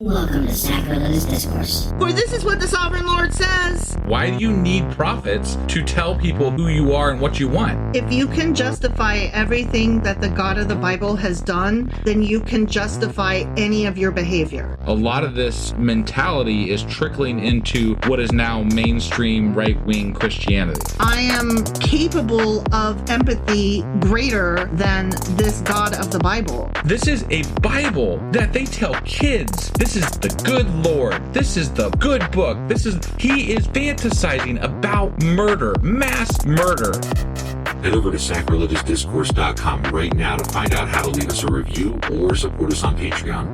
Welcome to Sacrilegious Discourse. For this is what the Sovereign Lord says. Why do you need prophets to tell people who you are and what you want? If you can justify everything that the God of the Bible has done, then you can justify any of your behavior. A lot of this mentality is trickling into what is now mainstream right-wing Christianity. I am capable of empathy greater than this God of the Bible. This is a Bible that they tell kids. This is the good Lord. This is the good book. He is fantasizing about murder, mass murder. Head over to sacrilegiousdiscourse.com right now to find out how to leave us a review or support us on Patreon.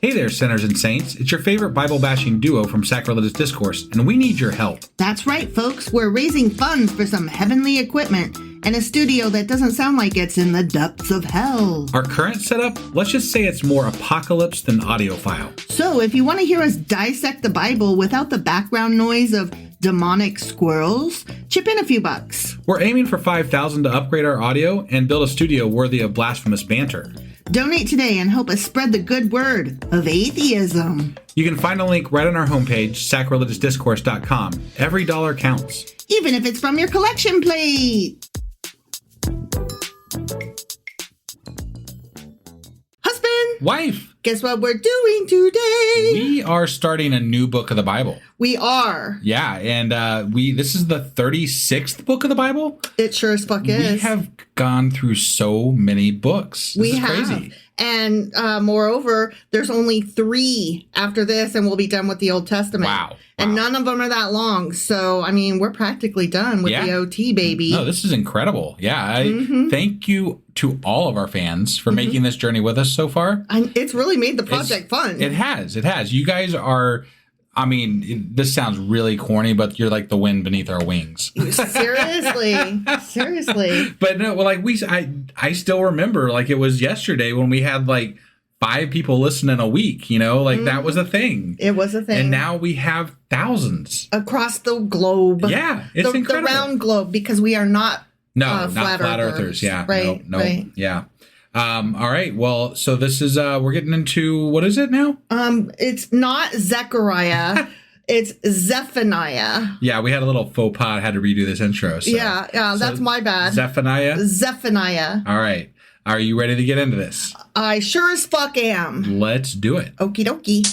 Hey there, sinners and saints. It's your favorite Bible-bashing duo from Sacrilegious Discourse, and we need your help. That's right, folks. We're raising funds for some heavenly equipment and a studio that doesn't sound like it's in the depths of hell. Our current setup, let's just say it's more apocalypse than audiophile. So if you want to hear us dissect the Bible without the background noise of demonic squirrels, chip in a few bucks. We're aiming for $5,000 to upgrade our audio and build a studio worthy of blasphemous banter. Donate today and help us spread the good word of atheism. You can find a link right on our homepage, sacrilegiousdiscourse.com. Every dollar counts. Even if it's from your collection plate. Husband! Wife! Guess what we're doing today? We are starting a new book of the Bible. We are. Yeah, and this is the 36th book of the Bible. It sure as fuck is. We have gone through so many books. This is have. Crazy. And moreover, there's only 3 after this, and we'll be done with the Old Testament. Wow. And none of them are that long. So, I mean, we're practically done with the OT, baby. No, this is incredible. Yeah, thank you to all of our fans for making this journey with us so far. It's really made the project fun. It has. You guys are... I mean, this sounds really corny, but you're like the wind beneath our wings. Seriously. But no, like I still remember like it was yesterday when we had like 5 people listening a week, you know, like that was a thing. It was a thing. And now we have thousands. Across the globe. Yeah, it's incredible. The round globe, because we are not not flat earthers. Yeah. Right. No. Right. Yeah. All right. Well, so this is, we're getting into, what is it now? It's not Zechariah. It's Zephaniah. Yeah. We had a little faux pas. I had to redo this intro. So. Yeah. That's my bad. Zephaniah. All right. Are you ready to get into this? I sure as fuck am. Let's do it. Okie dokie.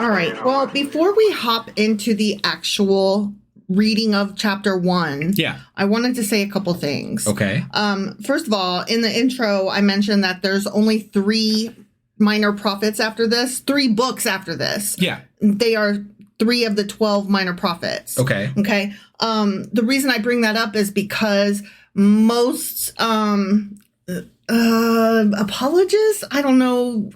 All right. Well, before we hop into the actual reading of chapter 1, I wanted to say a couple things. Okay. First of all, in the intro, I mentioned that there's only 3 minor prophets after this, 3 books after this. Yeah. They are 3 of the 12 minor prophets. Okay. Okay. The reason I bring that up is because most apologists, I don't know,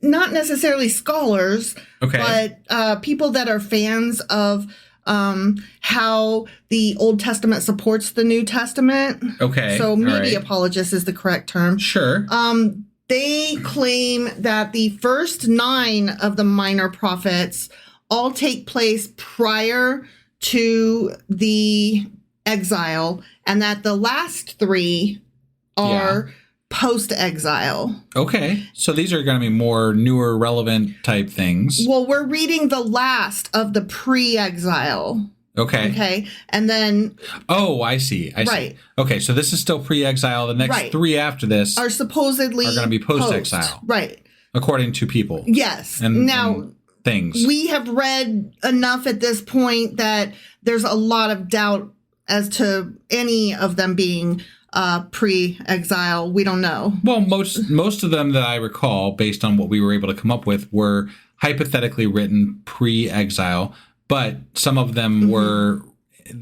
not necessarily scholars, but people that are fans of how the Old Testament supports the New Testament. Okay. So maybe apologist is the correct term. Sure. They claim that the first 9 of the minor prophets all take place prior to the exile, and that the last 3 are post-exile. Okay. So these are going to be more newer, relevant type things. Well, we're reading the last of the pre-exile. Okay. And then... Oh, I see. I see. Okay, so this is still pre-exile. The next 3 after this are supposedly... are going to be post-exile. Right. According to people. Yes. And things. We have read enough at this point that there's a lot of doubt as to any of them being pre-exile. We don't know. Well, most of them that I recall, based on what we were able to come up with, were hypothetically written pre-exile, but some of them were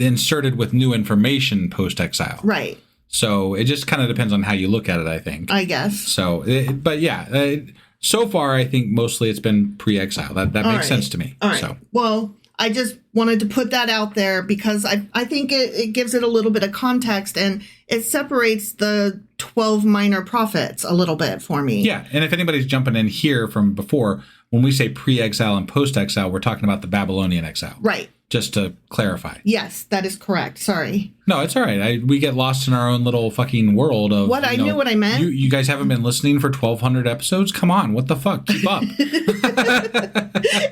inserted with new information post-exile. Right. So it just kind of depends on how you look at it, I think. I guess. So, but yeah, so far I think mostly it's been pre-exile. That makes sense to me. All right. So. Well, I just wanted to put that out there because I think it gives it a little bit of context, and it separates the 12 minor prophets a little bit for me. Yeah. And if anybody's jumping in here from before, when we say pre-exile and post-exile, we're talking about the Babylonian exile. Right. Just to clarify. Yes, that is correct. Sorry. No, it's all right. We get lost in our own little fucking world of what I knew what I meant. You guys haven't been listening for 1,200 episodes? Come on. What the fuck? Keep up.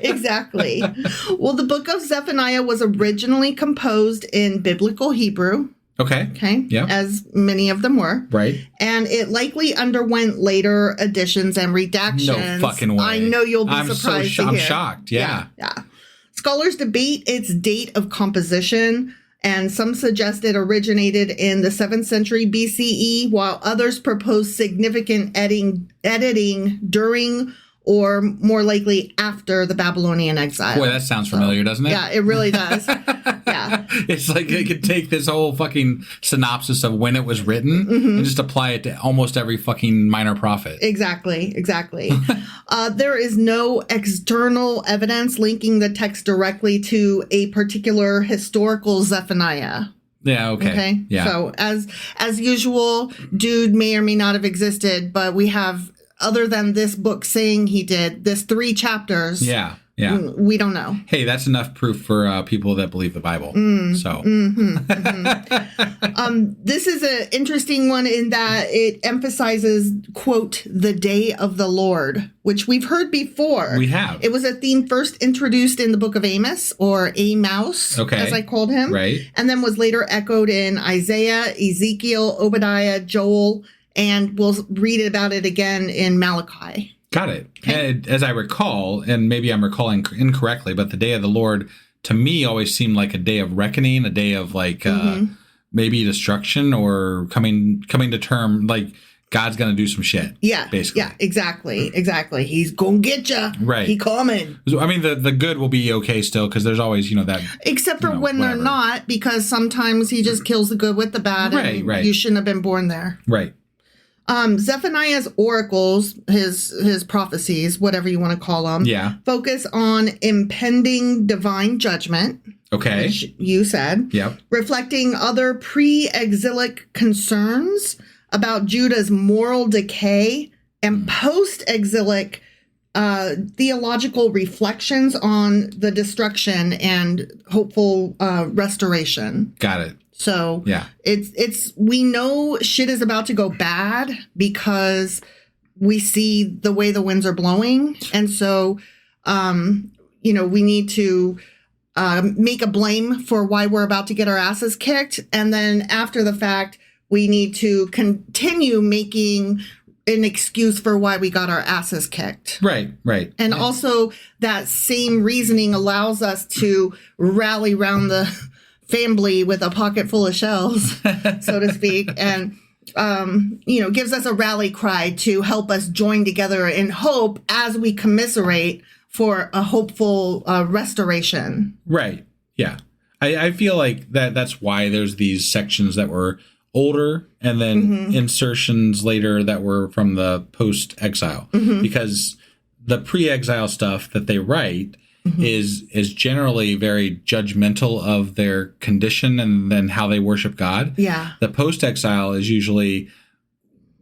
Exactly. Well, the book of Zephaniah was originally composed in biblical Hebrew. Okay. Yeah. As many of them were. Right. And it likely underwent later additions and redactions. No fucking way. I know you'll be surprised to hear. I'm shocked. Yeah. Scholars debate its date of composition, and some suggest it originated in the 7th century BCE, while others propose significant editing during or more likely after the Babylonian exile. Boy, that sounds familiar, doesn't it? Yeah, it really does. Yeah. It's like it could take this whole fucking synopsis of when it was written and just apply it to almost every fucking minor prophet. Exactly. There is no external evidence linking the text directly to a particular historical Zephaniah. Yeah, okay. Yeah. So as usual, dude may or may not have existed, but we have, other than this book saying he did, this 3 chapters. Yeah. We don't know. Hey, that's enough proof for people that believe the Bible. So. This is an interesting one in that it emphasizes, quote, the day of the Lord, which we've heard before. We have. It was a theme first introduced in the book of Amos, or Amos, as I called him. Right. And then was later echoed in Isaiah, Ezekiel, Obadiah, Joel, and we'll read about it again in Malachi. Got it. Okay. As I recall, and maybe I'm recalling incorrectly, but the day of the Lord to me always seemed like a day of reckoning, a day of like maybe destruction or coming to term, like God's going to do some shit. Yeah. Basically. Yeah, exactly. He's going to get you. Right. He coming. I mean, the good will be okay still because there's always, that. Except for when they're not, because sometimes he just kills the good with the bad. Right. You shouldn't have been born there. Right. Zephaniah's oracles, his prophecies, whatever you want to call them, focus on impending divine judgment. Okay. Which you said. Yep. Reflecting other pre-exilic concerns about Judah's moral decay and post-exilic theological reflections on the destruction and hopeful restoration. Got it. So it's we know shit is about to go bad because we see the way the winds are blowing. And so, we need to make a blame for why we're about to get our asses kicked. And then after the fact, we need to continue making an excuse for why we got our asses kicked. Right. And also that same reasoning allows us to rally around the family with a pocket full of shells, so to speak, and gives us a rally cry to help us join together in hope as we commiserate for a hopeful restoration. Right. Yeah. I feel like that's why there's these sections that were older and then insertions later that were from the post-exile, because the pre-exile stuff that they write is generally very judgmental of their condition and then how they worship God. Yeah. The post-exile is usually,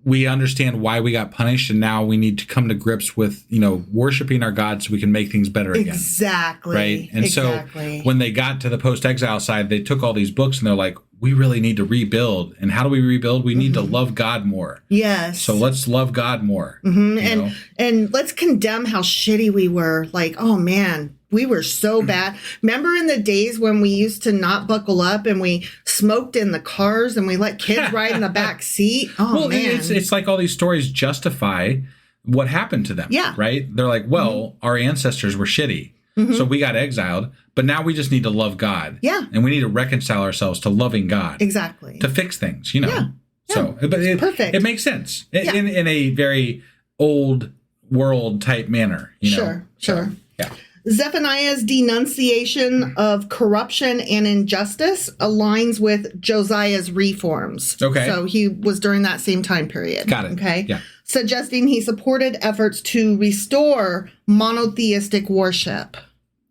we understand why we got punished and now we need to come to grips with, worshiping our God so we can make things better again. Exactly. Right? And so when they got to the post-exile side, they took all these books and they're like, we really need to rebuild. And how do we rebuild? We need to love God more. Yes. So let's love God more. And let's condemn how shitty we were. Like, oh man, we were so bad. Remember in the days when we used to not buckle up and we smoked in the cars and we let kids ride in the back seat? Oh, man. It's like all these stories justify what happened to them. Yeah. Right? They're like, well, our ancestors were shitty. So we got exiled, but now we just need to love God. Yeah. And we need to reconcile ourselves to loving God. Exactly. To fix things, Yeah. So, but perfect. It makes sense in a very old world type manner. Sure. So, yeah. Zephaniah's denunciation of corruption and injustice aligns with Josiah's reforms. Okay. So he was during that same time period. Got it. Okay. Yeah. Suggesting he supported efforts to restore monotheistic worship.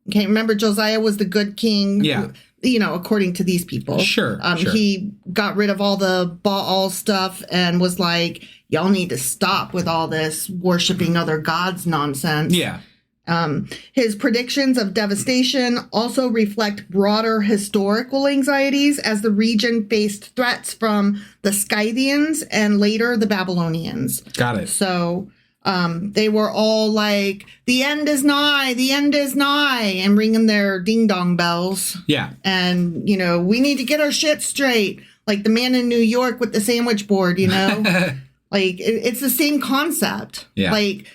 Okay. Remember, Josiah was the good king. Yeah. According to these people. Sure. He got rid of all the Baal stuff and was like, y'all need to stop with all this worshiping other gods nonsense. Yeah. His predictions of devastation also reflect broader historical anxieties as the region faced threats from the Scythians and later the Babylonians. Got it. So they were all like, the end is nigh, and ringing their ding-dong bells. Yeah. And, we need to get our shit straight. Like the man in New York with the sandwich board, Like, it's the same concept. Yeah. Like,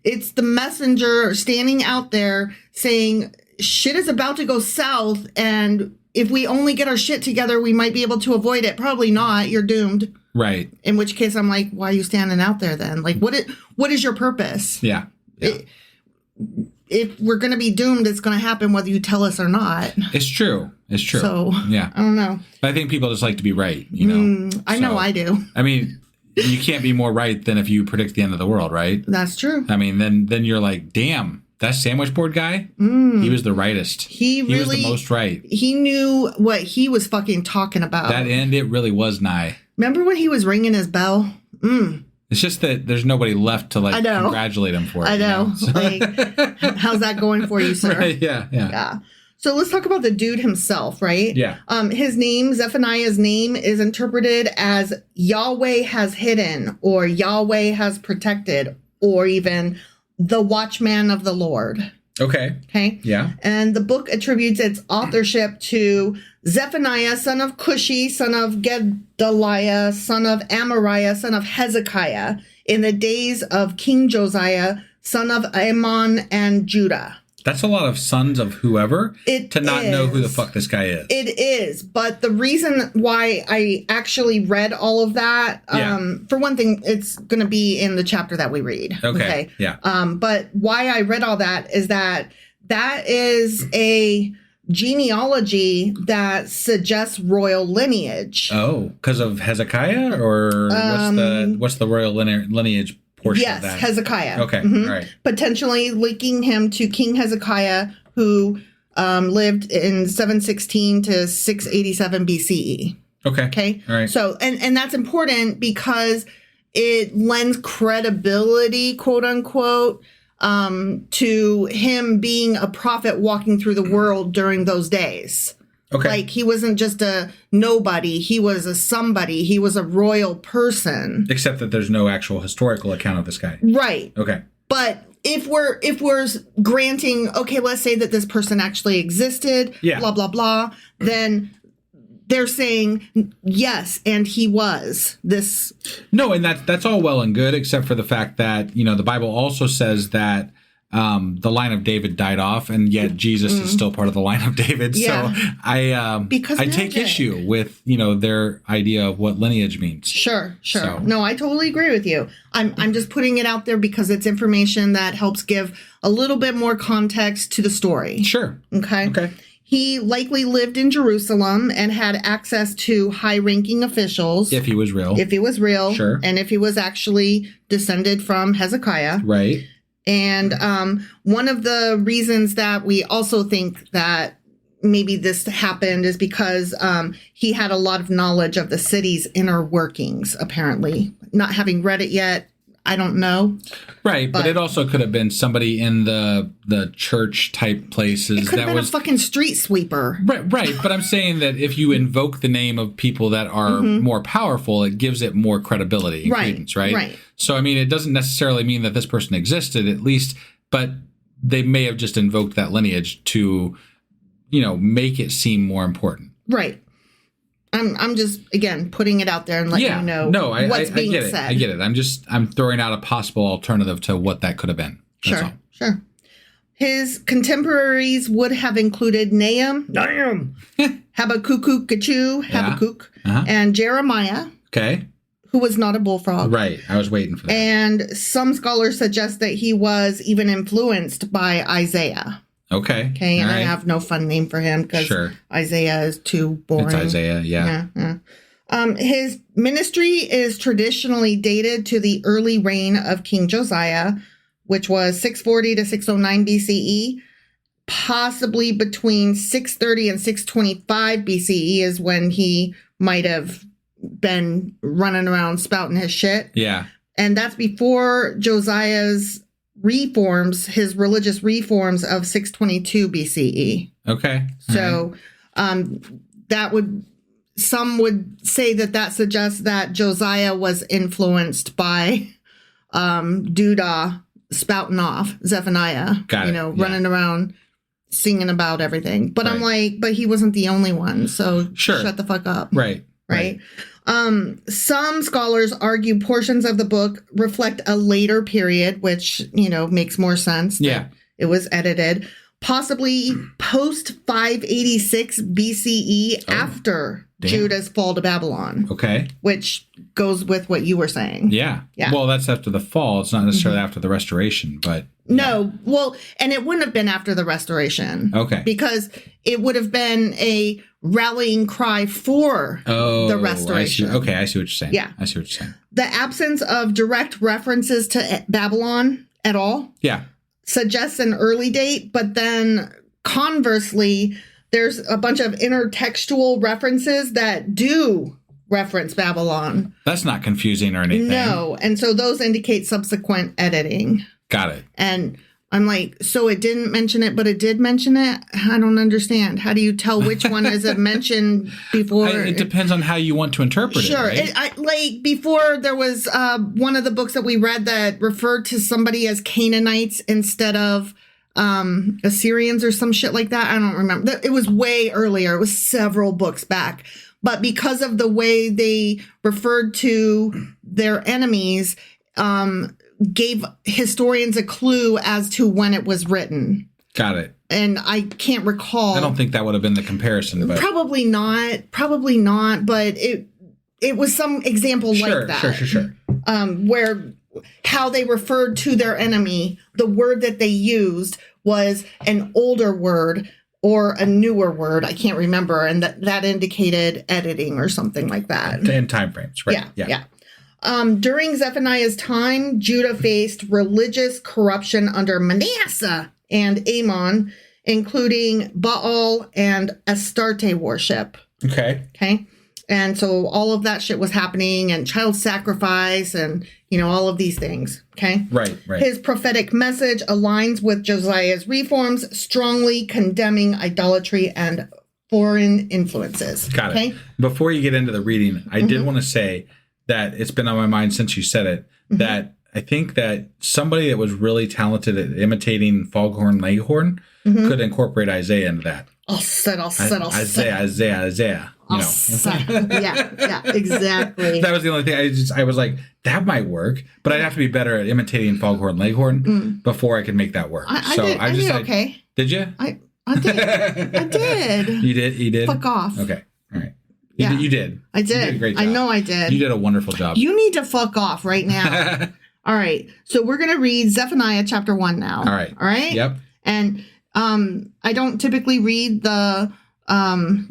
it's the messenger standing out there saying, shit is about to go south, and if we only get our shit together, we might be able to avoid it. Probably not. You're doomed. Right. In which case, I'm like, why are you standing out there then? Like, what is your purpose? Yeah. If we're going to be doomed, it's going to happen whether you tell us or not. It's true. So, yeah. I don't know. I think people just like to be right, I know I do. I mean, you can't be more right than if you predict the end of the world, right? That's true. I mean, then you're like, damn, that sandwich board guy, he was the rightest. He was the most right. He knew what he was fucking talking about. That end, it really was nigh. Remember when he was ringing his bell? It's just that there's nobody left to I know. congratulate him for it. I know. So. Like, how's that going for you, sir? Right, yeah. So let's talk about the dude himself, right? Yeah. His name, Zephaniah's name, is interpreted as Yahweh has hidden, or Yahweh has protected, or even the watchman of the Lord. Okay. Yeah. And the book attributes its authorship to Zephaniah, son of Cushi, son of Gedaliah, son of Amariah, son of Hezekiah, in the days of King Josiah, son of Ammon and Judah. That's a lot of sons of whoever to not know who the fuck this guy is. It is. But the reason why I actually read all of that, for one thing, it's going to be in the chapter that we read. Okay. Yeah. But why I read all that is that is a genealogy that suggests royal lineage. Oh, because of Hezekiah, or what's the royal lineage portion of that? Yes, Hezekiah. Okay, all right. Potentially linking him to King Hezekiah, who lived in 716 to 687 BCE. Okay. All right. So, and that's important because it lends credibility, quote unquote, to him being a prophet walking through the world during those days. Okay. Like, he wasn't just a nobody. He was a somebody. He was a royal person. Except that there's no actual historical account of this guy. Right. Okay. But if we're granting, okay, let's say that this person actually existed, blah, blah, blah, then they're saying, yes, and he was this. No, and that's all well and good, except for the fact that, the Bible also says that the line of David died off, and yet Jesus is still part of the line of David. Yeah. So I take issue with, their idea of what lineage means. Sure. So. No, I totally agree with you. I'm just putting it out there because it's information that helps give a little bit more context to the story. Sure. Okay. He likely lived in Jerusalem and had access to high-ranking officials. If he was real. Sure. And if he was actually descended from Hezekiah. Right. And one of the reasons that we also think that maybe this happened is because he had a lot of knowledge of the city's inner workings, apparently. Not having read it yet, I don't know. Right, but it also could have been somebody in the church type places. It could have been a fucking street sweeper. Right. But I'm saying that if you invoke the name of people that are more powerful, it gives it more credibility and credence, right? Right. So, I mean, it doesn't necessarily mean that this person existed, at least, but they may have just invoked that lineage to, make it seem more important. Right. I'm just, again, putting it out there and letting you know what's being said. I get it. I'm throwing out a possible alternative to what that could have been. That's all. Sure. His contemporaries would have included Nahum, Habakkuk, and Jeremiah. Okay. Who was not a bullfrog. Right. I was waiting for that. And some scholars suggest that he was even influenced by Isaiah. Okay. And I have no fun name for him because Isaiah is too boring. It's Isaiah, yeah. His ministry is traditionally dated to the early reign of King Josiah, which was 640 to 609 BCE. Possibly between 630 and 625 BCE is when he might have been running around spouting his shit. Yeah. And that's before Josiah's reforms, his religious reforms of 622 BCE. Okay. So some would say that suggests that Josiah was influenced by Judah spouting off Zephaniah, running around singing about everything. But I'm like, but he wasn't the only one. So shut the fuck up. Right. Some scholars argue portions of the book reflect a later period, which, makes more sense. Yeah. It was edited, possibly post 586 BCE after Judah's fall to Babylon. Okay. Which goes with what you were saying. Yeah. Well, that's after the fall. It's not necessarily after the restoration, but. No. Well, and it wouldn't have been after the restoration. Okay. Because it would have been a rallying cry for the restoration. I see what you're saying. Yeah. I see what you're saying. The absence of direct references to Babylon at all suggests an early date, but then conversely, there's a bunch of intertextual references that do reference Babylon. That's not confusing or anything. No. And so those indicate subsequent editing. Got it. And I'm like, so it didn't mention it, but it did mention it? I don't understand. How do you tell which one is it mentioned before? It depends on how you want to interpret it. Sure. Right? Before there was one of the books that we read that referred to somebody as Canaanites instead of Assyrians or some shit like that. I don't remember. It was way earlier. It was several books back. But because of the way they referred to their enemies, gave historians a clue as to when it was written. Got it. And I can't recall. I don't think that would have been the comparison. But. Probably not. But it was some example like that. Sure. Where how they referred to their enemy, the word that they used was an older word or a newer word. I can't remember. And that indicated editing or something like that. In time frames, right? Yeah. During Zephaniah's time, Judah faced religious corruption under Manasseh and Amon, including Baal and Astarte worship. Okay. And so all of that shit was happening, and child sacrifice and, all of these things. Okay. Right. His prophetic message aligns with Josiah's reforms, strongly condemning idolatry and foreign influences. Got it. Before you get into the reading, I did want to say that it's been on my mind since you said it, that I think that somebody that was really talented at imitating Foghorn Leghorn could incorporate Isaiah into that. Isaiah. Yeah, exactly. That was the only thing. I was like, that might work, but I'd have to be better at imitating Foghorn Leghorn before I could make that work. I did okay. Did you? I did. I did. You did? Fuck off. Okay. All right. Yeah. You did. I did. You did a great job. I know I did. You did a wonderful job. You need to fuck off right now. All right. So we're going to read Zephaniah chapter 1 now. All right. Yep. And I don't typically read the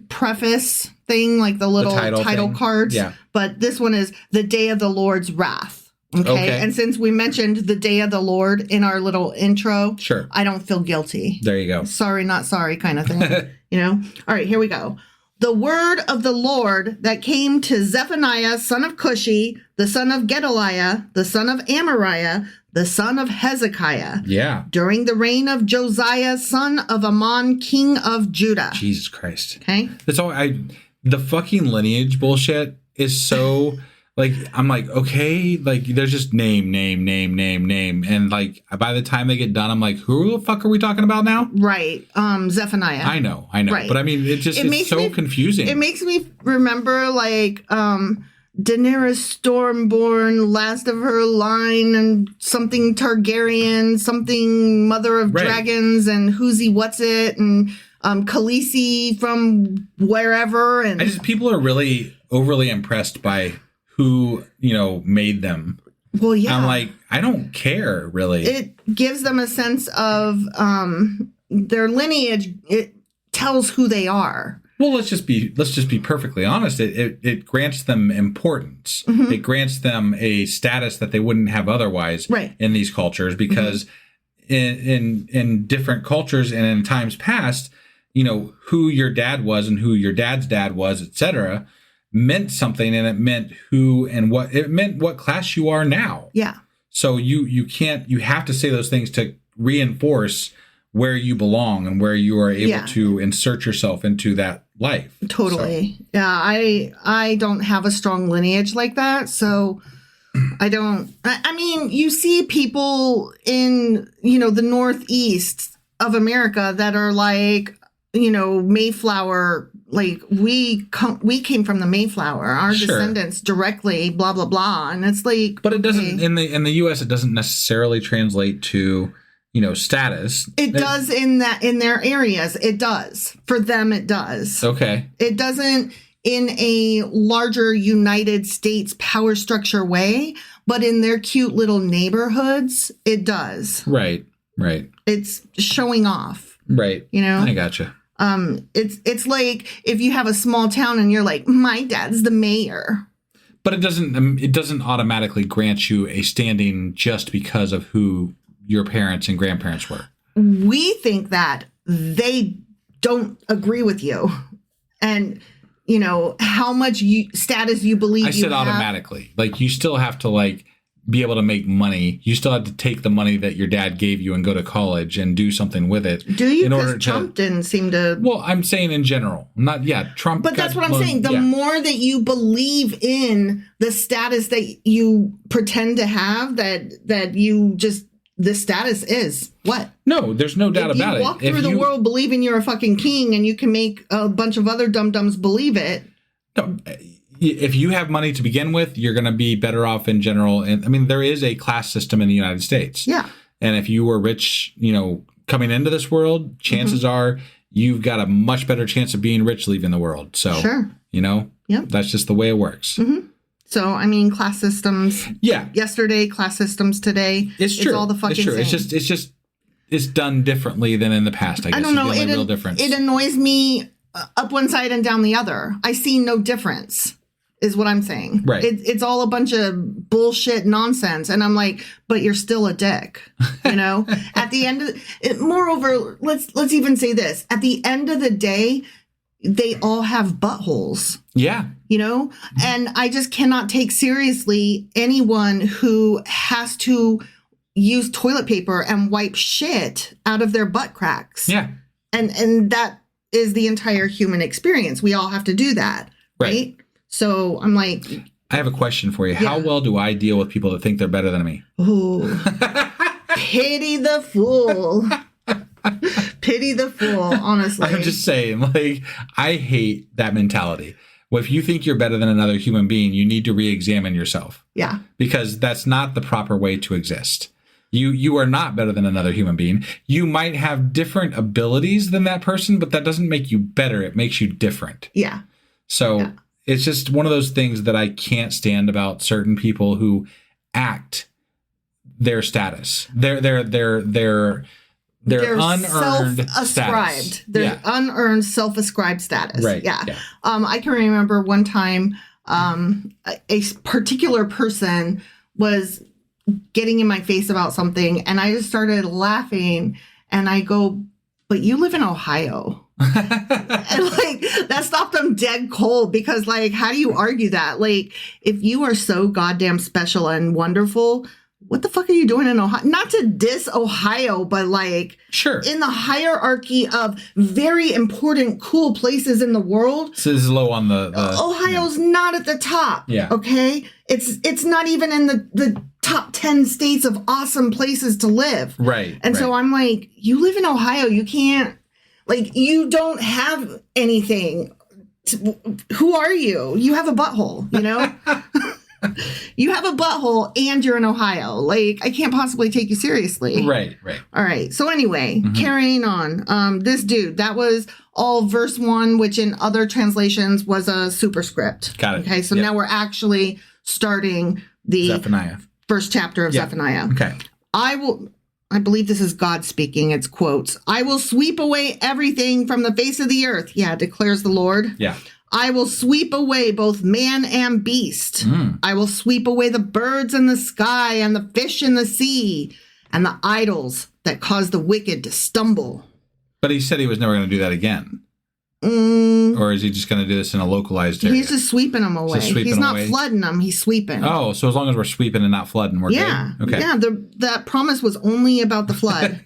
preface thing, like the little title cards. Yeah. But this one is The Day of the Lord's Wrath. Okay. And since we mentioned the Day of the Lord in our little intro, I don't feel guilty. There you go. Sorry, not sorry kind of thing. All right, here we go. The word of the Lord that came to Zephaniah, son of Cushi, the son of Gedaliah, the son of Amariah, the son of Hezekiah. Yeah. During the reign of Josiah, son of Ammon, king of Judah. Jesus Christ. Okay. That's all the fucking lineage bullshit is so like, I'm like, okay, like there's just name. And like by the time they get done, I'm like, who the fuck are we talking about now? Right. Zephaniah. I know. Right. But I mean, it's so confusing. It makes me remember like Daenerys Stormborn, last of her line, and something Targaryen, something Mother of Dragons, and Who's What's It, and Khaleesi from wherever. And people are really overly impressed by who, made them. Well, yeah. I'm like, I don't care, really. It gives them a sense of their lineage. It tells who they are. Well, let's just be perfectly honest. It grants them importance. It grants them a status that they wouldn't have otherwise in these cultures, because in different cultures and in times past, who your dad was and who your dad's dad was, etc., meant something, and it meant what class you are now. Yeah. So you have to say those things to reinforce where you belong and where you are able to insert yourself into that life. Totally. So. Yeah, I don't have a strong lineage like that, so I don't. I mean, you see people in, the Northeast of America that are like, Mayflower, like we came from the Mayflower, our descendants directly, blah blah blah, and it's like. But it doesn't in the U.S. It doesn't necessarily translate to status. It does in their areas. It does for them. It does. Okay. It doesn't in a larger United States power structure way, but in their cute little neighborhoods, it does. Right. It's showing off. Right. I gotcha. It's like if you have a small town and you're like, my dad's the mayor. But it doesn't automatically grant you a standing just because of who your parents and grandparents were. We think that they don't agree with you. And how much status you believe you have. I said automatically. Like, you still have to, be able to make money. You still have to take the money that your dad gave you and go to college and do something with it. Do you? Because Trump didn't seem to... Well, I'm saying in general. Trump... But that's what I'm saying. The more that you believe in the status that you pretend to have, that you just... The status is what? No, there's no doubt about it. You walk through the world believing you're a fucking king and you can make a bunch of other dum-dums believe it. No, if you have money to begin with, you're going to be better off in general. And I mean, there is a class system in the United States. Yeah. And if you were rich, coming into this world, chances are you've got a much better chance of being rich leaving the world. So, that's just the way it works. Mm-hmm. So, I mean, class systems. Yeah. Yesterday, class systems today. It's true. It's all the fucking same. It's just it's done differently than in the past. I guess. I don't know. It's the only real difference. It annoys me up one side and down the other. I see no difference, is what I'm saying. Right. It's all a bunch of bullshit nonsense, and I'm like, but you're still a dick. At the end of it. Moreover, let's even say this. At the end of the day, they all have buttholes. Yeah. And I just cannot take seriously anyone who has to use toilet paper and wipe shit out of their butt cracks. Yeah. And that is the entire human experience. We all have to do that. Right. So I'm like, I have a question for you. How well do I deal with people that think they're better than me? Oh, pity the fool. Pity the fool, honestly. I'm just saying, I hate that mentality. Well, if you think you're better than another human being, you need to re-examine yourself. Yeah. Because that's not the proper way to exist. You are not better than another human being. You might have different abilities than that person, but that doesn't make you better. It makes you different. Yeah. So it's just one of those things that I can't stand about certain people who act their status. Their unearned status. Their unearned self-ascribed status. Right. Yeah. I can remember one time a particular person was getting in my face about something, and I just started laughing, and I go, but you live in Ohio. And that stopped them dead cold, because how do you argue that? If you are so goddamn special and wonderful, what the fuck are you doing in Ohio? Not to diss Ohio, but sure, in the hierarchy of very important, cool places in the world. So this is low on the Ohio's not at the top. Yeah. Okay. It's not even in the top 10 states of awesome places to live. Right. And so I'm like, you live in Ohio. You can't, you don't have anything. Who are you? You have a butthole, You have a butthole and you're in Ohio. I can't possibly take you seriously. Right. All right. So anyway, carrying on. This dude, that was all verse 1, which in other translations was a superscript. Got it. Okay. So now we're actually starting the Zephaniah. First chapter of Zephaniah. Okay. I believe this is God speaking. It's quotes. I will sweep away everything from the face of the earth. Yeah, declares the Lord. Yeah. I will sweep away both man and beast. I will sweep away the birds in the sky and the fish in the sea and the idols that cause the wicked to stumble. But he said he was never going to do that again. Or or is he just going to do this in a localized area? He's just sweeping them away. He's not flooding them. He's sweeping. Oh, so as long as we're sweeping and not flooding, we're good? Okay. Yeah, that promise was only about the flood.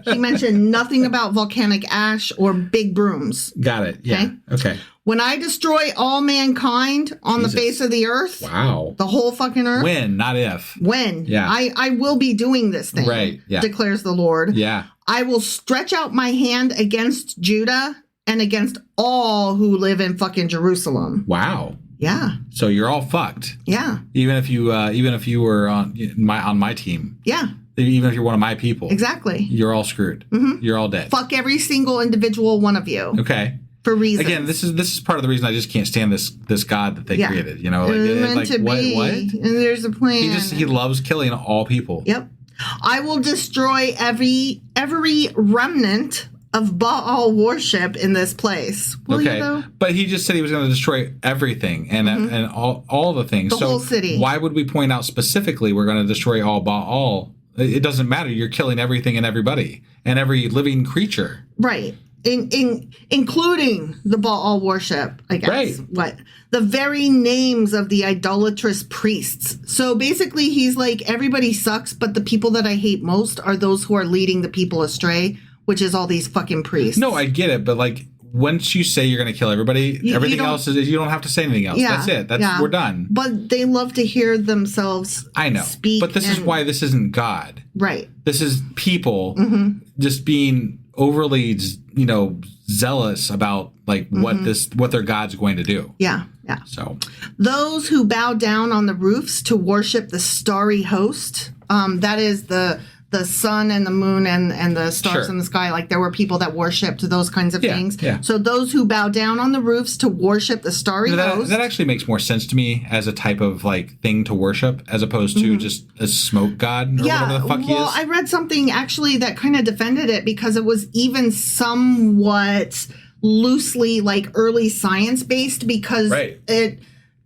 He mentioned nothing about volcanic ash or big brooms. Got it. Yeah. Okay. When I destroy all mankind on the face of the earth, wow, the whole fucking earth. When, not if. When. Yeah. I will be doing this thing. Right. Yeah. Declares the Lord. Yeah. I will stretch out my hand against Judah and against all who live in fucking Jerusalem. Wow. Yeah. So you're all fucked. Yeah. Even if you were on my team. Yeah. Even if you're one of my people. Exactly. You're all screwed. Mm-hmm. You're all dead. Fuck every single individual one of you. Okay. For reasons. Again, this is part of the reason I just can't stand this God that they created. You know, meant to be. What? And there's a plan. He loves killing all people. Yep. I will destroy every remnant of Baal worship in this place. Will you, though? But he just said he was going to destroy everything and all the things. The whole city. Why would we point out specifically we're going to destroy all Baal? It doesn't matter. You're killing everything and everybody and every living creature. Right. Including the Baal worship, I guess. Right. What? The very names of the idolatrous priests. So basically, he's like, everybody sucks, but the people that I hate most are those who are leading the people astray, which is all these fucking priests. No, I get it, but like, once you say you're going to kill everybody, everything else is, you don't have to say anything else. Yeah, that's it. We're done. But they love to hear themselves speak. But this is why this isn't God. Right. This is people just being overly, zealous about like what their God's going to do. Yeah. Yeah. So those who bow down on the roofs to worship the starry host, that is the sun and the moon and the stars in the sky. Like there were people that worshipped those kinds of things. Yeah. So those who bow down on the roofs to worship the starry host. That actually makes more sense to me as a type of like thing to worship as opposed to just a smoke god or whatever the fuck he is. Well, I read something actually that kind of defended it because it was even somewhat loosely like early science based because it,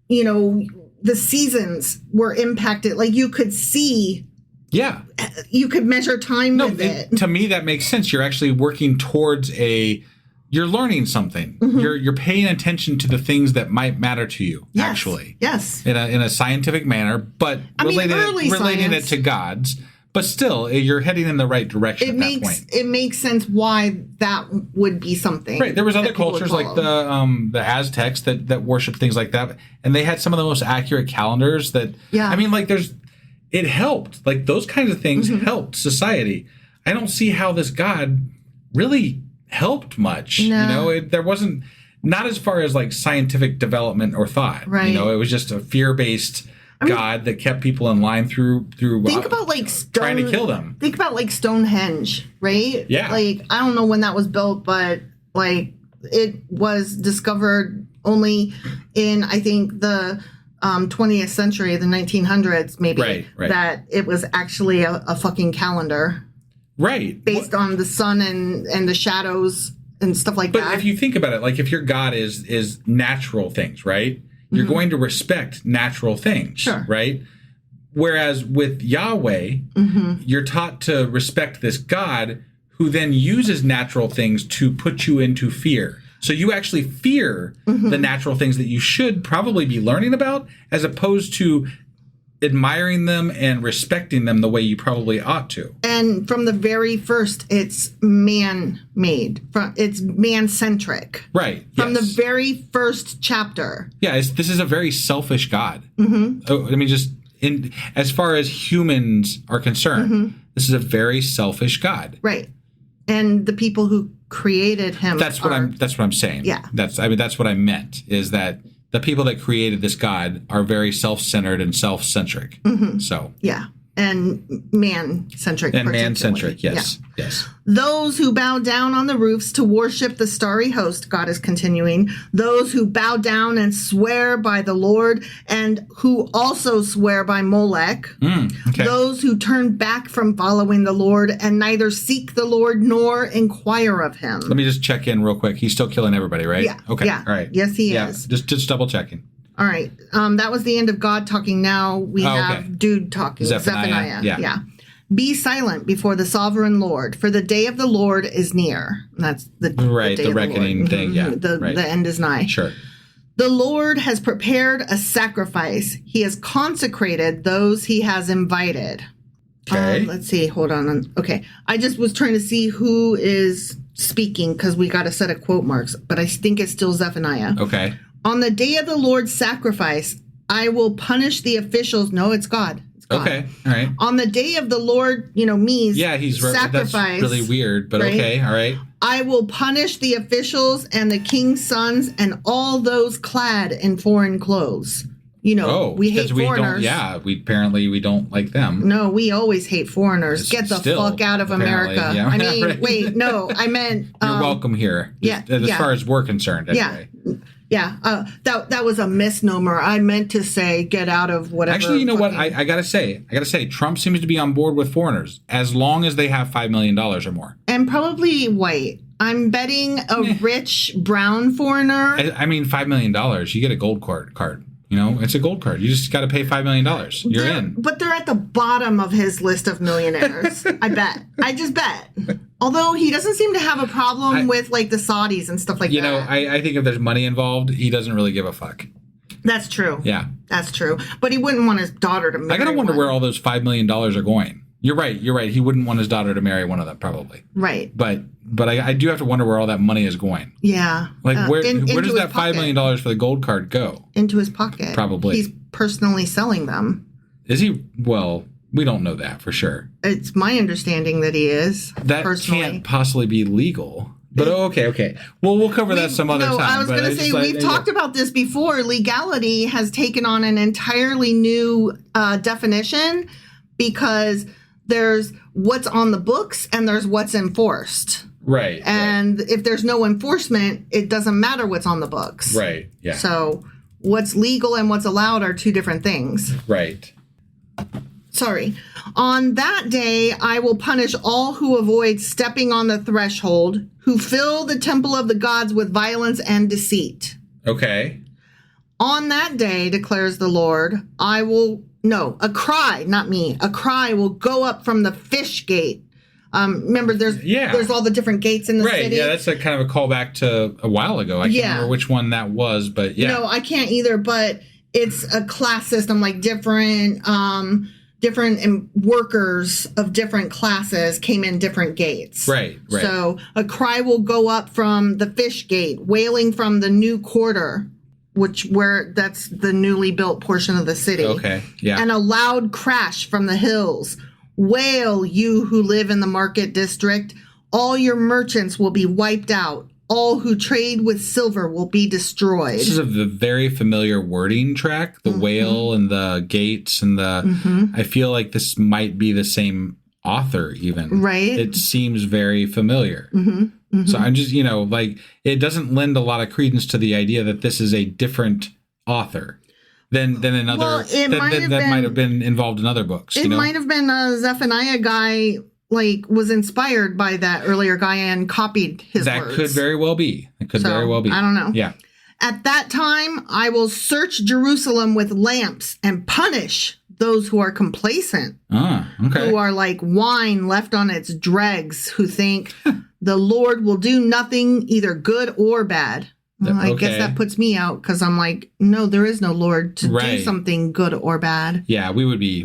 the seasons were impacted. Like you could see. Yeah. You could measure time with it. To me, that makes sense. You're actually working towards you're learning something. You're paying attention to the things that might matter to you, actually. Yes. In a scientific manner, but relating it to God's. But still, you're heading in the right direction at that point. It makes sense why that would be something. Right. There was other cultures like the Aztecs that worship things like that. And they had some of the most accurate calendars that, I mean, like it helped. Like those kinds of things helped society. I don't see how this God really helped much. No. There wasn't, not as far as like scientific development or thought. Right. It was just a fear-based God that kept people in line through think about like trying to kill them. Think about like Stonehenge, right? Yeah. Like I don't know when that was built, but like it was discovered only in I think the 20th century, the 1900s, maybe. Right. That it was actually a fucking calendar. Right. Based on the sun and the shadows and stuff like that. But if you think about it, like if your God is natural things, right? You're going to respect natural things, right? Whereas with Yahweh, you're taught to respect this God who then uses natural things to put you into fear. So you actually fear the natural things that you should probably be learning about as opposed to admiring them and respecting them the way you probably ought to. And from the very first, it's man-made. It's man-centric. Right. From the very first chapter. Yeah, this is a very selfish God. I mean, just as far as humans are concerned, this is a very selfish God. Right. And the people who created him That's what I'm saying. Yeah. That's what I meant, is that the people that created this God are very self-centered and self-centric. So yeah, and man-centric. Yes. Yeah. Yes. Those who bow down on the roofs to worship the starry host, God is continuing. Those who bow down and swear by the Lord, and who also swear by Molech. Those who turn back from following the Lord and neither seek the Lord nor inquire of him. Let me just check in real quick. He's still killing everybody, right? Yeah. Okay. Yeah. All right. Yes, he is. Just double checking. All right. That was the end of God talking. Now we have dude talking. Zephaniah. Yeah. Be silent before the sovereign Lord, for the day of the Lord is near. That's the Right, day the of reckoning Lord. thing, yeah. The end is nigh. Sure. The Lord has prepared a sacrifice. He has consecrated those he has invited. Okay. Let's see. Hold on. Okay. I just was trying to see who is speaking because we got a set of quote marks, but I think it's still Zephaniah. Okay. On the day of the Lord's sacrifice, I will punish the officials. No, it's God. It's God. Okay. All right. On the day of the Lord, me's sacrifice. That's really weird, but right? okay. All right. I will punish the officials and the king's sons and all those clad in foreign clothes. We hate foreigners. We don't like them. No, we always hate foreigners. Get the fuck out of America. Yeah. I mean, Right. wait, no, I meant... You're welcome here. As far as we're concerned, anyway. Yeah. That was a misnomer. I meant to say get out of whatever. Actually, you know what? I gotta say, Trump seems to be on board with foreigners as long as they have $5 million or more. And probably white. I'm betting a rich brown foreigner. I mean, $5 million. You get a gold card. It's a gold card. You just got to pay $5 million. You're in. But they're at the bottom of his list of millionaires. I bet. I just bet. Although he doesn't seem to have a problem with like the Saudis and stuff like that. I think if there's money involved, he doesn't really give a fuck. That's true. Yeah. That's true. But he wouldn't want his daughter to marry I gotta wonder one. where all those $5 million are going. You're right. He wouldn't want his daughter to marry one of them, probably. Right. But I do have to wonder where all that money is going. Yeah. Like where does that pocket. $5 million for the gold card go? Into his pocket. Probably. He's personally selling them. Is he? Well, we don't know that for sure. It's my understanding that he is. That personally. can't possibly be legal. But okay. Well, we'll cover that some other time. I was going to say, we've talked about this before. Legality has taken on an entirely new definition because there's what's on the books and there's what's enforced. Right. And if there's no enforcement, it doesn't matter what's on the books. Right. Yeah. So what's legal and what's allowed are two different things. Right. Sorry. On that day, I will punish all who avoid stepping on the threshold, who fill the temple of the gods with violence and deceit. Okay. On that day, declares the Lord, a cry, not me, a cry will go up from the fish gate. Remember, there's all the different gates in the city. Right, yeah, that's a kind of a callback to a while ago. I can't remember which one that was, but yeah. No, I can't either, but it's a class system, like different workers of different classes came in different gates. Right. So a cry will go up from the fish gate, wailing from the new quarter, that's the newly built portion of the city. Okay, yeah. And a loud crash from the hills. Wail, you who live in the market district. All your merchants will be wiped out. All who trade with silver will be destroyed. This is a very familiar wording track, the whale and the gates and the... I feel like this might be the same author even. Right. It seems very familiar. So I'm just, it doesn't lend a lot of credence to the idea that this is a different author than another that might have been involved in other books. It might have been a Zephaniah guy, was inspired by that earlier guy and copied his words. That could very well be. I don't know. Yeah. At that time, I will search Jerusalem with lamps and punish those who are complacent. Okay. Who are like wine left on its dregs, who think the Lord will do nothing either good or bad. Well, I guess that puts me out because I'm like, no, there is no Lord to do something good or bad. Yeah, we would be,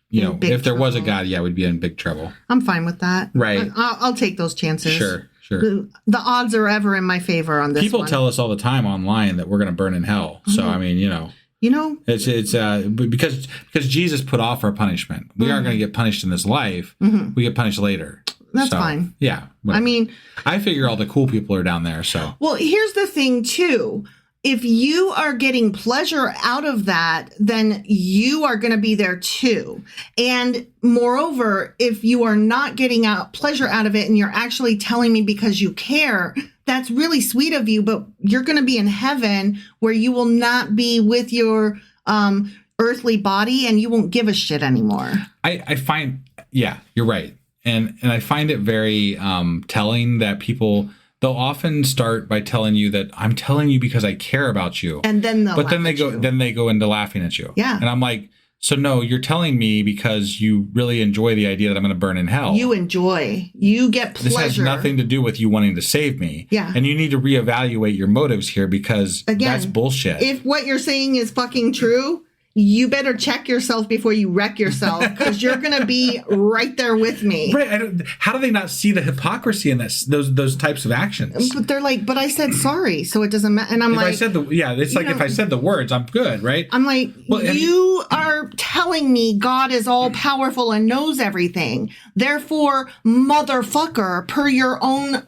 if there was a God, we'd be in big trouble. I'm fine with that. Right. I'll take those chances. Sure. The odds are ever in my favor on this People one. tell us all the time online that we're going to burn in hell. So, I mean, it's because Jesus put off our punishment. We aren't going to get punished in this life. We get punished later. That's fine. Yeah. Whatever. I mean, I figure all the cool people are down there. So, well, here's the thing too. If you are getting pleasure out of that, then you are going to be there too. And moreover, if you are not getting pleasure out of it and you're actually telling me because you care, that's really sweet of you, but you're going to be in heaven where you will not be with your earthly body and you won't give a shit anymore. I find, you're right. And I find it very telling that they'll often start by telling you that I'm telling you because I care about you. And then they go into laughing at you. Yeah. And I'm like, So no, you're telling me because you really enjoy the idea that I'm going to burn in hell. You get pleasure. This has nothing to do with you wanting to save me. Yeah. And you need to reevaluate your motives here because Again, that's bullshit. If what you're saying is fucking true, you better check yourself before you wreck yourself, because you're going to be right there with me. Right. How do they not see the hypocrisy in those types of actions? But they're like, but I said sorry, so it doesn't matter. And I'm If like, I said it's like if I said the words, I'm good, right? I'm like, Well, you are telling me God is all powerful and knows everything. Therefore, motherfucker, per your own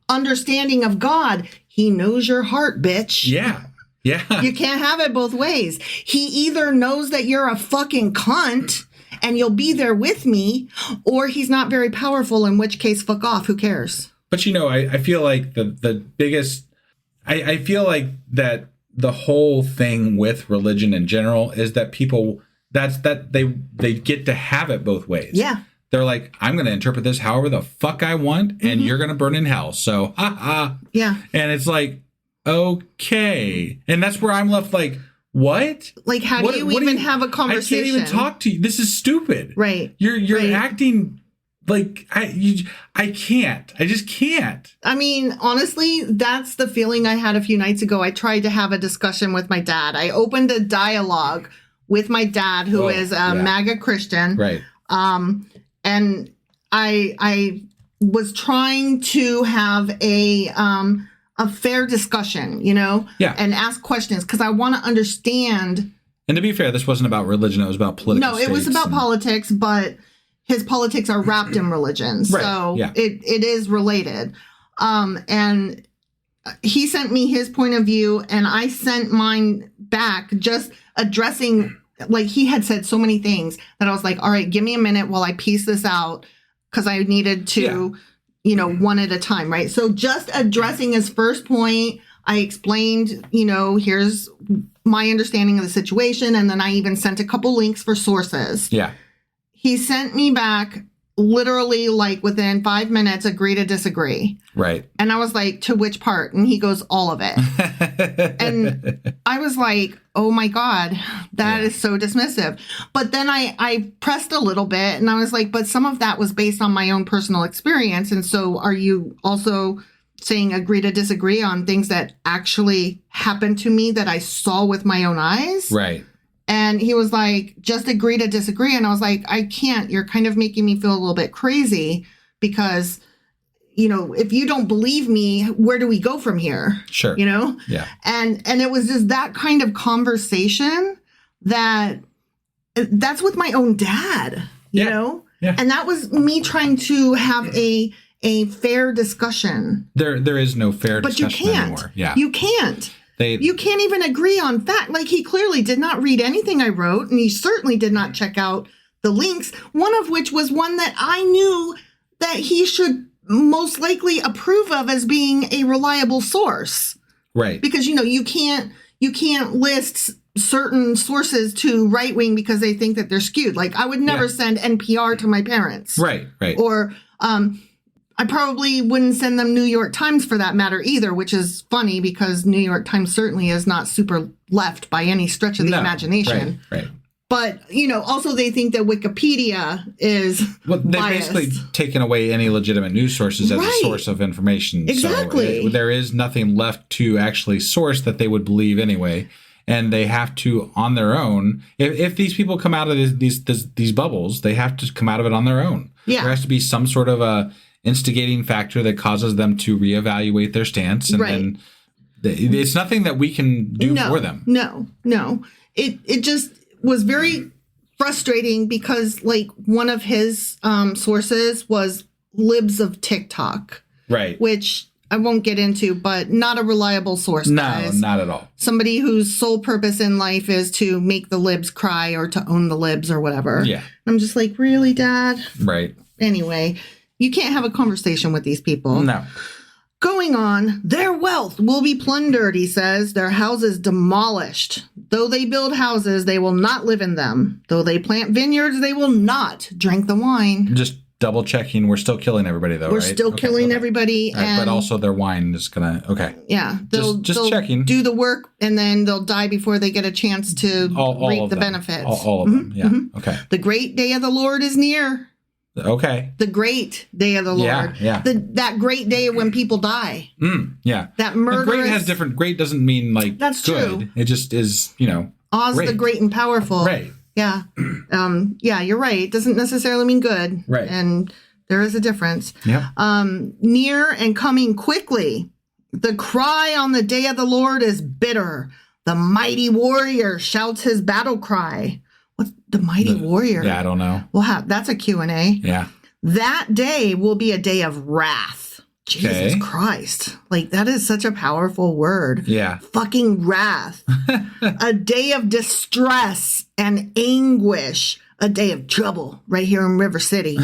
understanding of God, he knows your heart, bitch. Yeah. Yeah. You can't have it both ways. He either knows that you're a fucking cunt and you'll be there with me, or he's not very powerful, in which case, fuck off. Who cares? But, I feel like the biggest, I feel like that the whole thing with religion in general is that people, they get to have it both ways. Yeah. They're like, I'm going to interpret this however the fuck I want, and you're going to burn in hell. So, ha ha. Yeah. And it's like, okay. And that's where I'm left like, what? Like, how do you even have a conversation? I can't even talk to you. This is stupid. Right. You're right. acting like I can't. I just can't. I mean, honestly, that's the feeling I had a few nights ago. I tried to have a discussion with my dad. I opened a dialogue with my dad, who is a MAGA Christian. Right. And I was trying to have a fair discussion, Yeah. and ask questions, because I want to understand. And to be fair, this wasn't about religion. It was about political No, it was about politics, but his politics are wrapped in religion. Right, So yeah. it is related. And he sent me his point of view, and I sent mine back, just addressing, like, he had said so many things that I was like, all right, give me a minute while I piece this out, because I needed to, one at a time, right? So just addressing his first point, I explained, here's my understanding of the situation. And then I even sent a couple links for sources. Yeah. He sent me back literally, like, within 5 minutes, agree to disagree. Right. And I was like, to which part? And he goes, all of it. And I was like, oh my God, that is so dismissive. But then I pressed a little bit, and I was like, but some of that was based on my own personal experience. And so are you also saying agree to disagree on things that actually happened to me that I saw with my own eyes? Right. And he was like, just agree to disagree. And I was like, I can't. You're kind of making me feel a little bit crazy, because, if you don't believe me, where do we go from here? Sure. Yeah. And it was just that kind of conversation that's with my own dad, you know? Yeah. And that was me trying to have a fair discussion. There is no fair discussion But you can't. anymore. Yeah. You can't. You can't even agree on fact. Like, he clearly did not read anything I wrote, and he certainly did not check out the links, one of which was one that I knew that he should most likely approve of as being a reliable source. Right. Because, you can't list certain sources to right wing because they think that they're skewed. Like, I would never send NPR to my parents. Right. Or I probably wouldn't send them New York Times for that matter either, which is funny because New York Times certainly is not super left by any stretch of the imagination. Right. But, also they think that Wikipedia is they've biased. basically taken away any legitimate news sources as a source of information. Exactly. So there is nothing left to actually source that they would believe anyway. And they have to, on their own, if these people come out of these bubbles, they have to come out of it on their own. Yeah. There has to be some sort of a instigating factor that causes them to reevaluate their stance. And then it's nothing that we can do for them. No. It just was very frustrating because, like, one of his sources was libs of TikTok. Right. Which I won't get into, but not a reliable source. No, guys. not at all. Somebody whose sole purpose in life is to make the libs cry or to own the libs or whatever. Yeah. I'm just like, really, Dad? Right. Anyway, you can't have a conversation with these people. No. Going on, their wealth will be plundered, he says, their houses demolished. Though they build houses, they will not live in them. Though they plant vineyards, they will not drink the wine. Just double checking. We're still killing everybody, though, We're right? still killing everybody. Right, And but also their wine is going to, okay. yeah, Just they'll checking. do the work, and then they'll die before they get a chance to All reap of the them. benefits. All of them, yeah. Okay. The great day of the Lord is near. Okay. The great day of the Lord. Yeah. That great day when people die. Yeah. That And murderous. great has different, great doesn't mean like That's good. true. It just is, Oz the great and powerful. Right. Yeah. Yeah, you're right. It doesn't necessarily mean good. Right. And there is a difference. Yeah. Near and coming quickly. The cry on the day of the Lord is bitter. The mighty warrior shouts his battle cry. What's the mighty warrior? Yeah, I don't know. Well, that's a Q&A. Yeah. That day will be a day of wrath. Jesus Okay. Christ. Like, that is such a powerful word. Yeah. Fucking wrath. A day of distress and anguish. A day of trouble right here in River City.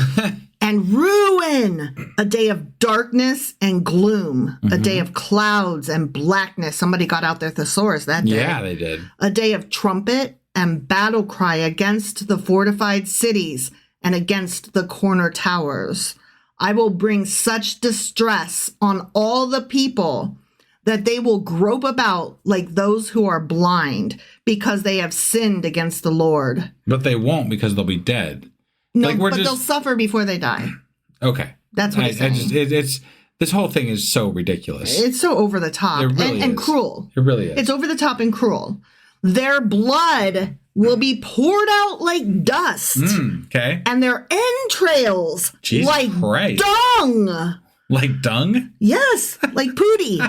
And ruin. A day of darkness and gloom. A day of clouds and blackness. Somebody got out their thesaurus that day. Yeah, they did. A day of trumpet and battle cry against the fortified cities and against the corner towers. I will bring such distress on all the people that they will grope about like those who are blind because they have sinned against the Lord. But they won't because they'll be dead. No, Like, but they'll suffer before they die. Okay. That's what he's saying. it's this whole thing is so ridiculous. It's so over the top It really and is. cruel. It really is. It's over the top and cruel. Their blood will be poured out like dust. Okay. And their entrails Jesus like Christ. dung. Like dung? Yes, like pooty.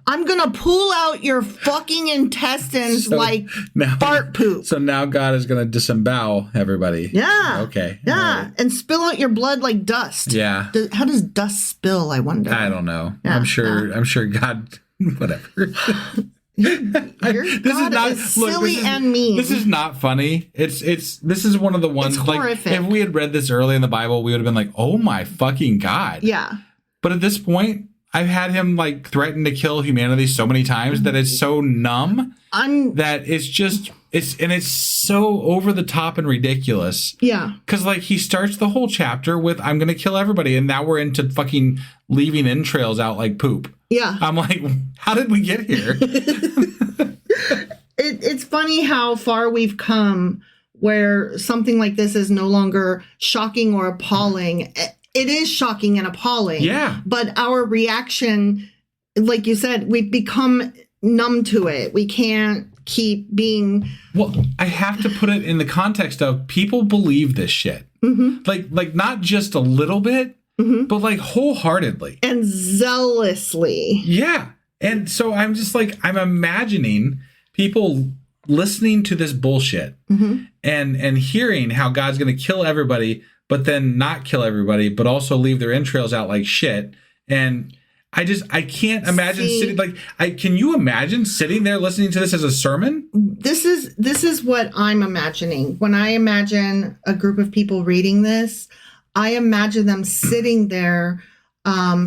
I'm gonna pull out your fucking intestines So like now- fart poop. So now God is going to disembowel everybody. Yeah. Okay. Yeah, All right. and spill out your blood like dust. Yeah. How does dust spill? I wonder. I don't know. Yeah, I'm sure God whatever. Your This God is silly and mean. This is not funny. This is one of the ones It's like horrific. if we had read this early in the Bible, we would have been like, "Oh my fucking God." Yeah. But at this point, I've had him like threaten to kill humanity so many times that it's so numb that it's so over the top and ridiculous. Yeah. Because like he starts the whole chapter with "I'm gonna kill everybody," and now we're into fucking leaving entrails out like poop. Yeah. I'm like, how did we get here? It's funny how far we've come where something like this is no longer shocking or appalling. It is shocking and appalling. Yeah. But our reaction, like you said, we've become numb to it. We can't keep being. Well, I have to put it in the context of people believe this shit. Like not just a little bit, but like wholeheartedly. And zealously. Yeah. And so I'm just like, I'm imagining people listening to this bullshit and hearing how God's going to kill everybody, but then not kill everybody, but also leave their entrails out like shit. And I can't imagine sitting can you imagine sitting there listening to this as a sermon? This is what I'm imagining. When I imagine a group of people reading this, I imagine them sitting there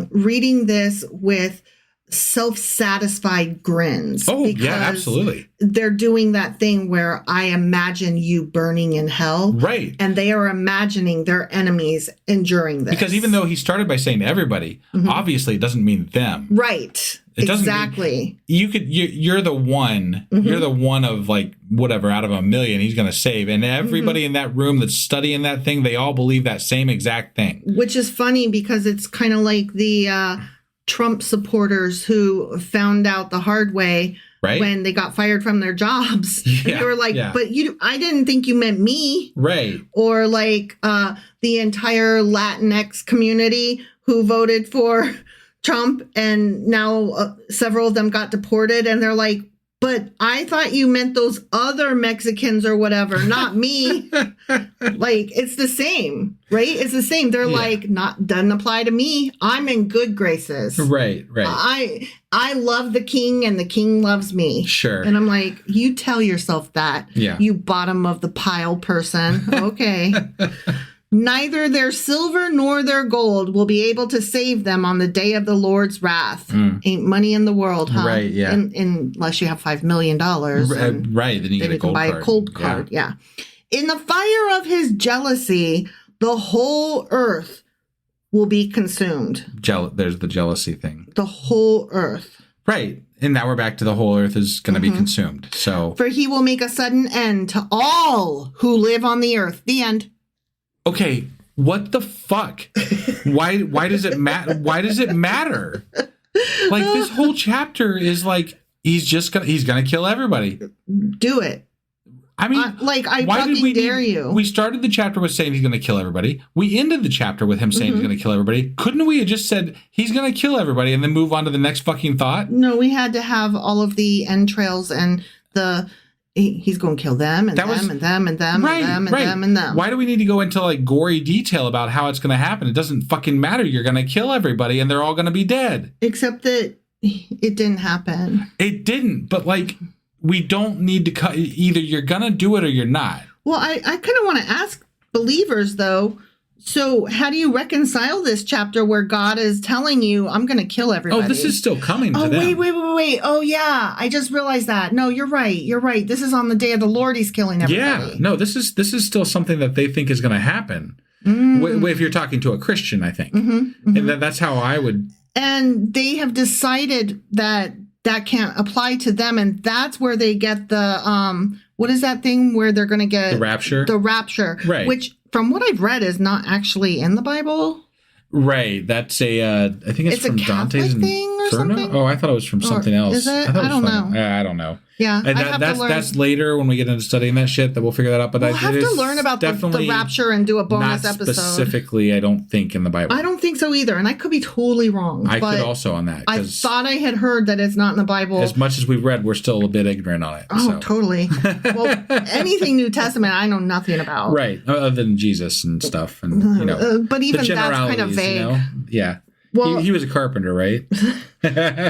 reading this with self-satisfied grins. Oh, because yeah, absolutely. They're doing that thing where I imagine you burning in hell. Right. And they are imagining their enemies enduring this. Because even though he started by saying everybody, obviously it doesn't mean them. Right. It doesn't exactly. You're the one. You're the one of like whatever out of a million he's going to save, and everybody in that room that's studying that thing, they all believe that same exact thing. Which is funny because it's kind of like the Trump supporters who found out the hard way Right. when they got fired from their jobs. Yeah, They were like, yeah. but I didn't think you meant me. Right. Or like the entire Latinx community who voted for Trump, and now several of them got deported, and they're like, but I thought you meant those other Mexicans or whatever, not me. Like, it's the same, right? It's the same. They're like, doesn't apply to me. I'm in good graces. Right. I love the king and the king loves me. Sure. And I'm like, you tell yourself that. Yeah. You bottom of the pile person. Okay. Neither their silver nor their gold will be able to save them on the day of the Lord's wrath. Ain't money in the world, huh? Right, yeah. Unless you have $5 million. Right. Then you get a Then you can gold buy card. a cold card. Yeah. In the fire of his jealousy, the whole earth will be consumed. There's the jealousy thing. The whole earth. Right. And now we're back to the whole earth is going to be consumed. So, for he will make a sudden end to all who live on the earth. The end. Okay, what the fuck? Why does it matter? Why does it matter? Like, this whole chapter is like he's gonna kill everybody. Do it. I mean, I fucking dare you. We started the chapter with saying he's going to kill everybody. We ended the chapter with him saying he's going to kill everybody. Couldn't we have just said he's going to kill everybody and then move on to the next fucking thought? No, we had to have all of the entrails and he's going to kill them and them and them and them and them and them and them. Why do we need to go into like gory detail about how it's going to happen? It doesn't fucking matter. You're going to kill everybody and they're all going to be dead. Except that it didn't happen. It didn't, but like... We don't need to cut. Either you're going to do it or you're not. Well, I kind of want to ask believers, though. So how do you reconcile this chapter where God is telling you, I'm going to kill everybody? Oh, this is still coming to them. Wait. Oh, yeah. I just realized that. No, you're right. This is on the day of the Lord. He's killing everybody. Yeah. No, this is still something that they think is going to happen. If you're talking to a Christian, I think. And that's how I would. And they have decided that can't apply to them, and that's where they get the what is that thing where they're going to get the rapture? The rapture, right? Which, from what I've read, is not actually in the Bible. Right. That's I think it's from Dante's Inferno. Oh, I thought it was from something else. Is it? I don't know. I don't know. Yeah, that's later when we get into studying that shit that we'll figure that out. But we'll have to learn about the rapture and do a bonus episode. Specifically, I don't think in the Bible. I don't think so either, and I could be totally wrong. I could also on that. I thought I had heard that it's not in the Bible. As much as we've read, we're still a bit ignorant on it. Oh, totally. Well, anything New Testament, I know nothing about. Right, other than Jesus and stuff, and but even that's kind of vague. Yeah. Well, he was a carpenter, right?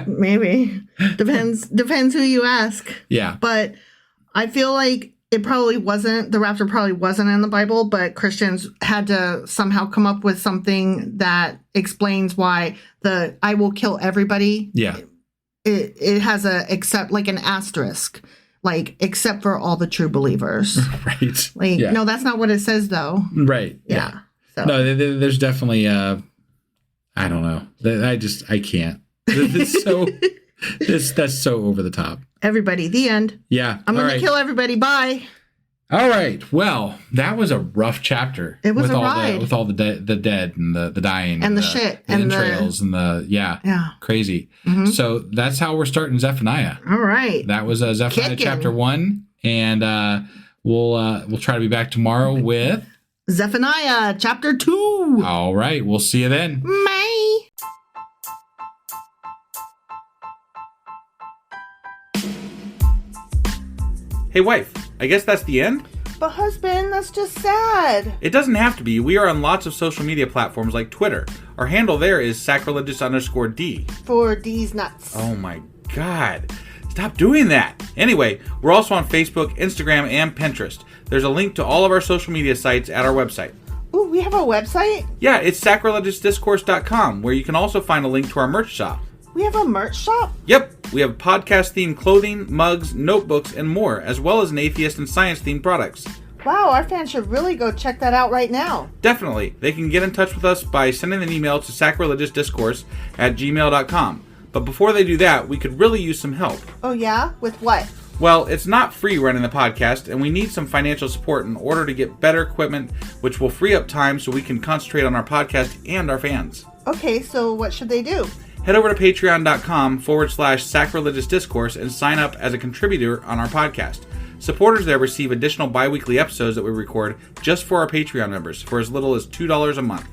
Maybe. Depends who you ask. Yeah. But I feel like the rapture probably wasn't in the Bible, but Christians had to somehow come up with something that explains why I will kill everybody. Yeah. It has like an asterisk, like, except for all the true believers. Right. Like, no, that's not what it says, though. Right. Yeah. So. No, there's definitely, I don't know. I can't. That's so over the top. Everybody, the end. Yeah. I'm going to kill everybody. Bye. All right. Well, that was a rough chapter. It was a ride. With all the dead and the dying. And the shit. And entrails and yeah. Crazy. Mm-hmm. So that's how we're starting Zephaniah. All right. That was Zephaniah chapter 1. And we'll try to be back tomorrow with... Zephaniah chapter 2. All right. We'll see you then. Bye. Hey, wife. I guess that's the end? But husband, that's just sad. It doesn't have to be. We are on lots of social media platforms like Twitter. Our handle there is sacrilegious_D. For D's nuts. Oh my God. Stop doing that. Anyway, we're also on Facebook, Instagram, and Pinterest. There's a link to all of our social media sites at our website. Ooh, we have a website? Yeah, it's sacrilegiousdiscourse.com, where you can also find a link to our merch shop. We have a merch shop? Yep. We have podcast-themed clothing, mugs, notebooks, and more, as well as an atheist and science-themed products. Wow, our fans should really go check that out right now. Definitely. They can get in touch with us by sending an email to sacrilegiousdiscourse@gmail.com. But before they do that, we could really use some help. Oh yeah? With what? Well, it's not free running the podcast, and we need some financial support in order to get better equipment, which will free up time so we can concentrate on our podcast and our fans. Okay, so what should they do? Head over to patreon.com/sacrilegious discourse and sign up as a contributor on our podcast. Supporters there receive additional bi-weekly episodes that we record just for our Patreon members for as little as $2 a month.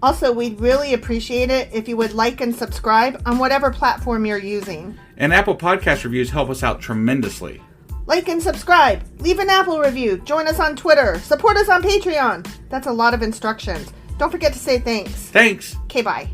Also, we'd really appreciate it if you would like and subscribe on whatever platform you're using. And Apple Podcast reviews help us out tremendously. Like and subscribe. Leave an Apple review. Join us on Twitter. Support us on Patreon. That's a lot of instructions. Don't forget to say thanks. Thanks. Okay, bye.